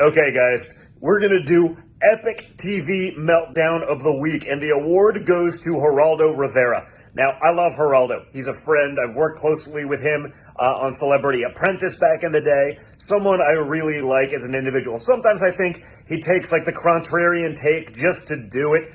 Okay, guys, we're going to do Epic TV Meltdown of the Week, and the award goes to Geraldo Rivera. Now, I love Geraldo. He's a friend. I've worked closely with him on Celebrity Apprentice back in the day. Someone I really like as an individual. Sometimes I think he takes like the contrarian take just to do it,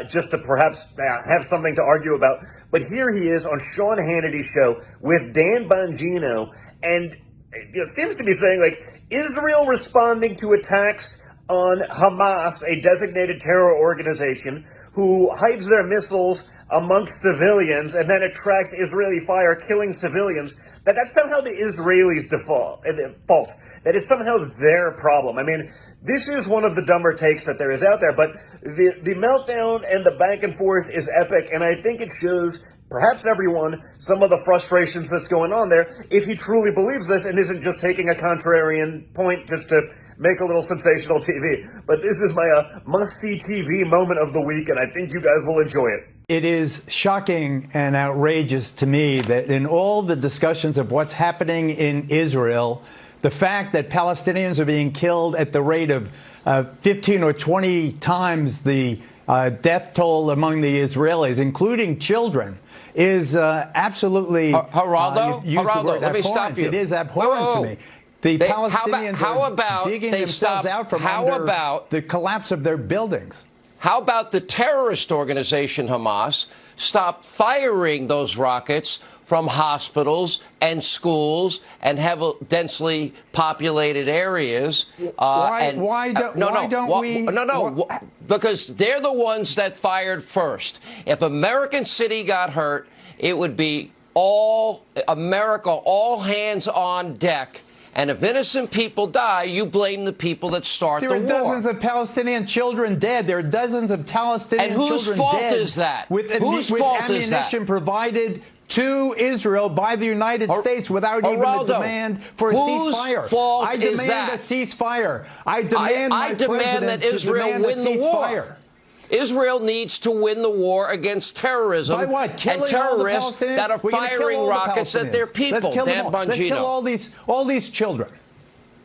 just to perhaps have something to argue about. But here he is on Sean Hannity's show with Dan Bongino, and it seems to be saying, like, Israel responding to attacks on Hamas, a designated terror organization who hides their missiles amongst civilians and then attracts Israeli fire, killing civilians, that's somehow the Israelis' fault. That is somehow their problem. I mean, this is one of the dumber takes that there is out there, but the meltdown and the back and forth is epic, and I think it shows perhaps everyone some of the frustrations that's going on there if he truly believes this and isn't just taking a contrarian point just to make a little sensational TV. But this is my must-see TV moment of the week, and I think you guys will enjoy it. It is shocking and outrageous to me that in all the discussions of what's happening in Israel, the fact that Palestinians are being killed at the rate of 15 or 20 times the death toll among the Israelis, including children, is absolutely Geraldo, let me stop you. It is abhorrent to me. The Palestinians are digging themselves out from under the collapse of their buildings. How about the terrorist organization Hamas stop firing those rockets from hospitals and schools and densely populated areas? Why don't we? Because they're the ones that fired first. If American City got hurt, it would be all America, all hands on deck. And if innocent people die, you blame the people that start the war. There are dozens of Palestinian children dead. There are dozens of Palestinian children dead. And whose fault is that? With ammunition provided to Israel by the United States without even a demand for a ceasefire. Whose fault is that? I demand a ceasefire. I demand that Israel win the war. Israel needs to win the war against terrorism and terrorists that are firing rockets at their people. Dan Bongino. Let's kill all these children.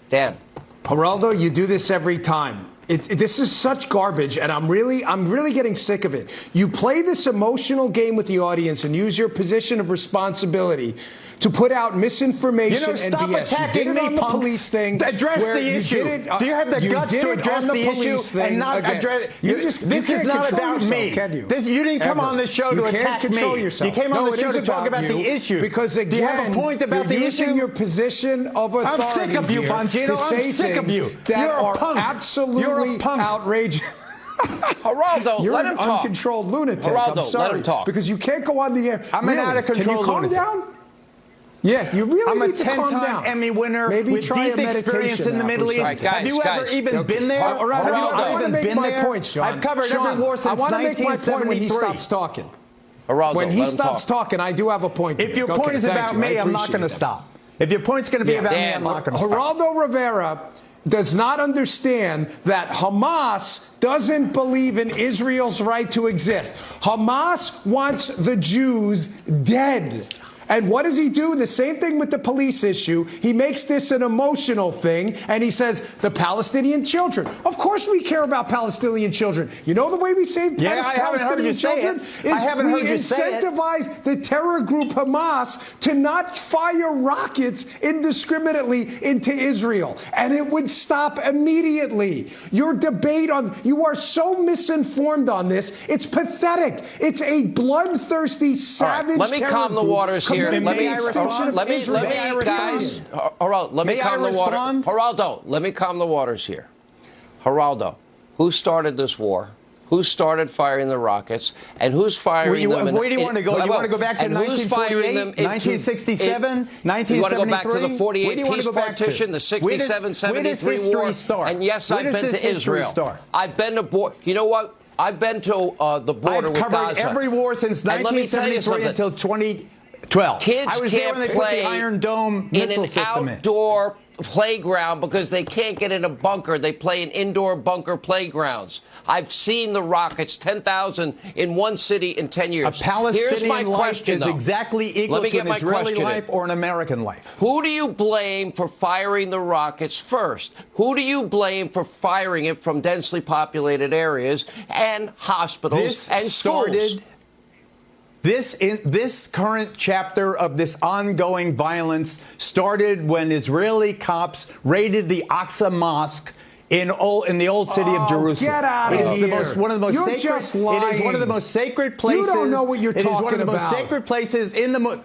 Dan. Geraldo, you do this every time. This is such garbage, and I'm really getting sick of it. You play this emotional game with the audience and use your position of responsibility to put out misinformation and stop BS. Attacking you did it me, on the punk. police thing. Address the issue. Do you have the guts to address the issue and not address? This is not about me. You didn't come on this show to attack me. You came on the show to talk about the issue. Because again, do you have a point about the issue? You're using your position of authority. I'm sick of you, Bongino. I'm sick of you. That are absolutely outrageous. Geraldo, let him talk. You're an uncontrolled lunatic. Geraldo, I'm sorry, let him talk. Because you can't go on the air. I'm an out-of-control lunatic. Can you calm down? Yeah, you really need to calm down. I'm a 10-time Emmy winner Maybe with deep experience in the Middle East. Have you ever even been there? I want to make my point, Sean. I've covered every war since 1973. I want to make my point when he stops talking. Geraldo, when he stops talking, I do have a point. If your point is about me, I'm not going to stop. If your point's going to be about me, I'm not going to stop. Geraldo Rivera does not understand that Hamas doesn't believe in Israel's right to exist. Hamas wants the Jews dead. And what does he do? The same thing with the police issue. He makes this an emotional thing, and he says, the Palestinian children. Of course we care about Palestinian children. You know the way we save Palestinian children? Is we incentivize the terror group Hamas to not fire rockets indiscriminately into Israel. And it would stop immediately. Your debate you are so misinformed on this. It's pathetic. It's a bloodthirsty, savage let me calm the waters here. Let me calm the waters here. Geraldo, who started this war? Who started firing the rockets? And who's firing them? Where do you want to go? You want to go back to 1948, 1967, 1973? You want to go back to the 48 peace partition, the 67-73 war? And yes, I've been to Israel. I've been to you know what? I've been to the border with Gaza. I've covered every war since 1973 until 2012. Kids can't play the Iron Dome in an outdoor playground because they can't get in a bunker. They play in indoor bunker playgrounds. I've seen the rockets, 10,000 in one city in 10 years. A Palestinian Here's my life question, is though. exactly equal Let me to get an my Israeli question life or an American life. Who do you blame for firing the rockets first? Who do you blame for firing it from densely populated areas and hospitals and schools? This current chapter of this ongoing violence started when Israeli cops raided the Aqsa Mosque in the old city of Jerusalem. Get out of here. It is one of the most You're sacred. just lying. It is one of the most sacred places. You don't know what you're talking about. It is one of the most sacred places in the.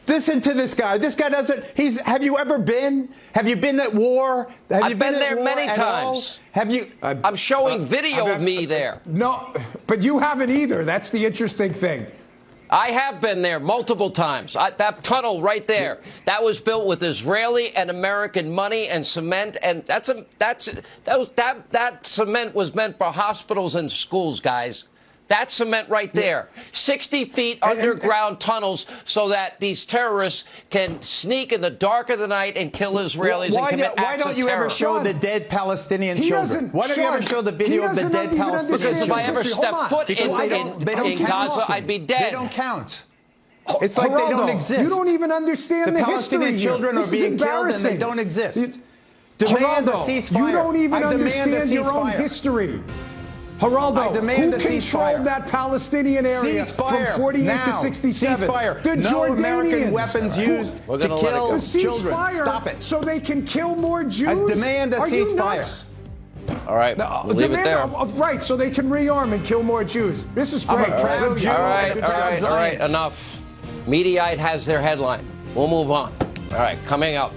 Listen to this guy. This guy doesn't. Have you ever been? Have you been at war? I've been there many times. Have you? I'm showing video of me there. No, but you haven't either. That's the interesting thing. I have been there multiple times. That tunnel right there, that was built with Israeli and American money and cement, and that cement was meant for hospitals and schools, guys. That cement right there. 60 feet underground tunnels so that these terrorists can sneak in the dark of the night and kill Israelis and commit acts of terror. Why don't you ever show the dead Palestinian children? Why don't you ever show the video of the dead Palestinian children? Because if I ever step foot in Gaza, I'd be dead. They don't count. It's like they don't exist. You don't even understand the history. The Palestinian children are being killed and they don't exist. Demand a ceasefire. You don't even understand your own history. Geraldo, who controlled that Palestinian area from 48 to 67? Ceasefire. The no Jordanians. American weapons used to kill children. Stop it. So they can kill more Jews? I demand a ceasefire. Are you nuts? All right, we'll leave it there. Right, so they can rearm and kill more Jews. This is great. I'm a proud Jew. All right, enough. Mediaite has their headline. We'll move on. All right, coming up.